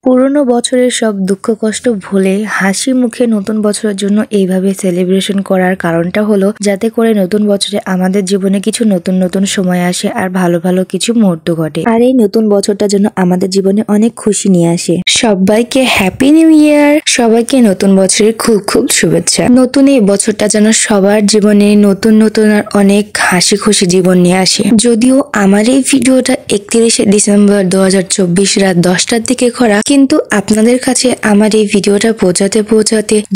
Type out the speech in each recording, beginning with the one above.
পুরনো বছরের সব দুঃখ কষ্ট ভুলে হাসি মুখে নতুন বছরের জন্য এইভাবে সেলিব্রেশন করার কারণটা হলো যাতে করে নতুন বছরে আমাদের জীবনে কিছু নতুন নতুন সময় আসে আর ভালো ভালো কিছু মুহূর্ত ঘটে। আর এই নতুন বছরটা যেন আমাদের জীবনে অনেক খুশি নিয়ে আসে। সবাইকে হ্যাপি নিউ ইয়ার, সবাইকে নতুন বছরের খুব খুব শুভেচ্ছা। নতুন এই বছরটা যেন সবার জীবনে নতুন নতুন আর অনেক হাসি খুশি জীবন নিয়ে আসে। যদিও আমার এই ভিডিওটা 31শে ডিসেম্বর 2024 রাত 10টার দিকে করা, কিন্তু আপনাদের কাছে আমার এই ভিডিওটা পৌঁছাতে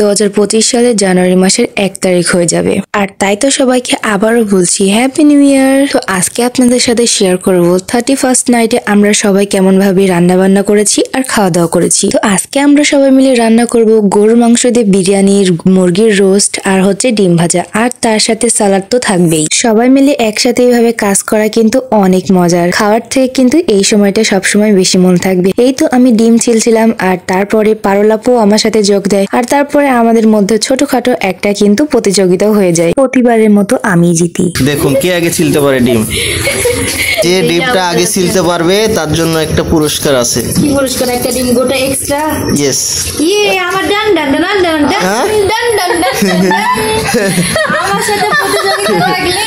2025 সালের জানুয়ারি মাসের 1 তারিখ হয়ে যাবে। আর তাই তো সবাইকে আবারও বলছি হ্যাপি নিউ ইয়ার। তো আজকে আপনাদের সাথে শেয়ার করব 31st নাইটে আমরা সবাই কেমন ভাবে রান্না বান্না করেছি আর খাওয়া দাওয়া করেছি। তো আজকে আমরা সবাই মিলে রান্না করব গরুর মাংস দিয়ে বিরিয়ানি, মুরগির রোস্ট আর হচ্ছে ডিম ভাজা, আর তার সাথে সালাদ তো থাকবেই। সবাই মিলে একসাথে এইভাবে কাজ করা কিন্তু অনেক মজার। খাওয়ার থেকে কিন্তু এই সময়টা সবসময় বেশি মন থাকবে। এই তো আমি ডিম ছিলছিলাম আর তারপরে পারলাপও আমার সাথে যোগ দেয়, আর তারপরে আমাদের মধ্যে ছোটখাটো একটা কিন্তু প্রতিযোগিতা হয়ে যায়। প্রতিবারের মতো আমি জিতি। দেখুন কে আগে ছিলতে পারে ডিম। যে ডিমটা আগে ছিলতে পারবে তার জন্য একটা পুরস্কার আছে। কি পুরস্কার? একটা ডিম গোটা এক্সট্রা। ইয়েস। আমার ডান ডান ডান ডান ডান ডান ডান। আমার সাথে প্রতিযোগিতা লাগলে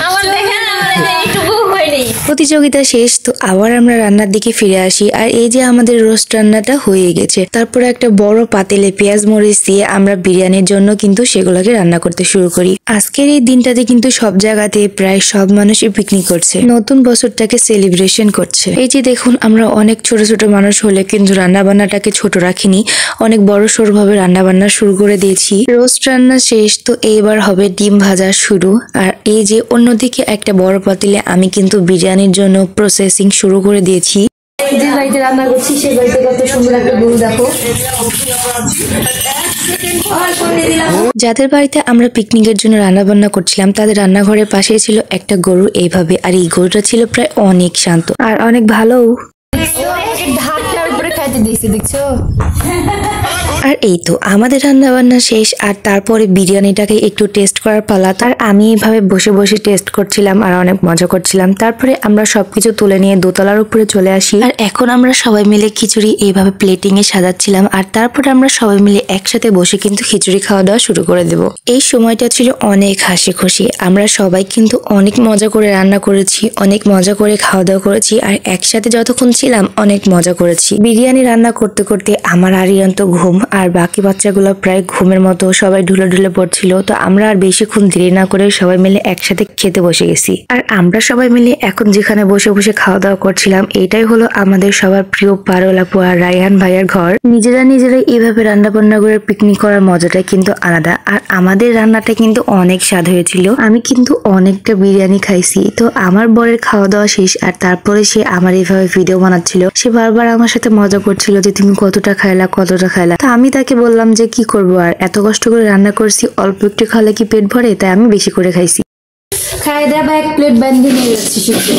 আমার দেখেন আমার এইটুকু হয়নি। প্রতিযোগিতা শেষ, তো আবার আমরা রান্নার দিকে ফিরে আসি। আর এই যে আমাদের রোস্ট রান্নাটা হয়ে গেছে, তারপরে একটা বড় পাতিলে পেঁয়াজ মরিচ দিয়ে আমরা বিরিয়ানির জন্য কিন্তু সেগুলোকে রান্না করতে শুরু করি। আজকের এই দিনটাতে কিন্তু সব জায়গাতে প্রায় সব মানুষই পিকনিক করছে, নতুন বছরটাকে সেলিব্রেশন করছে। এই যে দেখুন, আমরা অনেক ছোট ছোট মানুষ হলে কিন্তু রান্না বান্নাটাকে ছোট রাখিনি, অনেক বড় সড় ভাবে রান্না বান্না শুরু করে দিয়েছি। রোস্ট রান্না শেষ, তো এইবার হবে ডিম ভাজা শুরু। আর এই যে অন্যদিকে একটা বড় পাতিলে আমি কিন্তু বিরিয়ানির জন্য প্রসেসিং শুরু করে দিয়েছি। যে বাড়িতে রান্না করছি সেই বাড়িতে কত সুন্দর একটা গরু দেখো। যাদের বাড়িতে আমরা পিকনিকের জন্য রান্না বান্না করছিলাম তাদের রান্নাঘরের পাশে ছিল একটা গরু এইভাবে, আর এই গরুটা ছিল প্রায় অনেক শান্ত আর অনেক ভালো। ঢাকনার উপরে খাইতে দিয়েছি, দেখছো? আর এই তো আমাদের রান্না বান্না শেষ, আর তারপরে বিরিয়ানিটাকে একটু টেস্ট করার পালা। আর আমি এইভাবে বসে বসে টেস্ট করছিলাম আর অনেক মজা করছিলাম। তারপরে আমরা সবকিছু তুলে নিয়ে দোতলার উপরে চলে আসি। আর এখন আমরা সবাই মিলে খিচুড়ি এইভাবে প্লেটিং এ সাজাচ্ছিলাম, আর তারপরে আমরা সবাই মিলে একসাথে বসে কিন্তু খিচুড়ি খাওয়া দাওয়া শুরু করে দেব। এই সময়টা ছিল অনেক হাসি খুশি। আমরা সবাই কিন্তু অনেক মজা করে রান্না করেছি, অনেক মজা করে খাওয়া দাওয়া করেছি, আর একসাথে যতক্ষণ ছিলাম অনেক মজা করেছি। বিরিয়ানি রান্না করতে করতে আমার আরিয়ান তো ঘুম, আর বাকি বাচ্চাগুলো প্রায় ঘুমের মতো সবাই ঢুলে ঢুলে পড়ছিল। তো আমরা আর বেশিক্ষণ দেরি না করে সবাই মিলে একসাথে খেতে বসে গেছি। আর আমরা সবাই মিলে এখন যেখানে বসে বসে খাওয়া দাওয়া করছিলাম, এটাই হলো আমাদের সবার প্রিয় পারুল আপু আর রায়হান ভাইয়ের ঘর। নিজেরা নিজেরাই এইভাবে রান্না বান্না করে পিকনিক করার মজাটাই কিন্তু আলাদা। আর আমাদের রান্নাটা কিন্তু অনেক স্বাদ হয়েছিল। আমি কিন্তু অনেকটা বিরিয়ানি খাইছি। তো আমার বরের খাওয়া দাওয়া শেষ, আর তারপরে সে আমার এইভাবে ভিডিও বানাচ্ছিল। সে বারবার আমার সাথে মজা করছিল যে তুমি কতটা খাইলা কতটা খাইলা। তো আমি তাকে বললাম যে কি করবো, আর এত কষ্ট করে রান্না করছি, অল্প একটু খালে কি পেট ভরে, তাই আমি বেশি করে খাইছি। খাই দেবা এক প্লেট বান্ধি নিয়ে যাচ্ছি শুধু।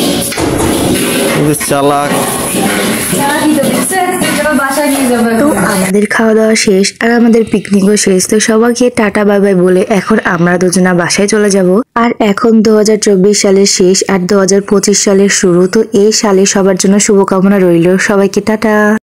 চালাক। তো আমাদের খাওয়া দাওয়া শেষ আর আমাদের পিকনিকও শেষ। তো সবাইকে টাটা বাই বাই বলে এখন আমরা দুজনা বাসায় চলে যাব। আর এখন 2024 সালের শেষ আর 2025 সালের শুরু। তো এই সালে সবার জন্য শুভকামনা রইল। সবাইকে টাটা।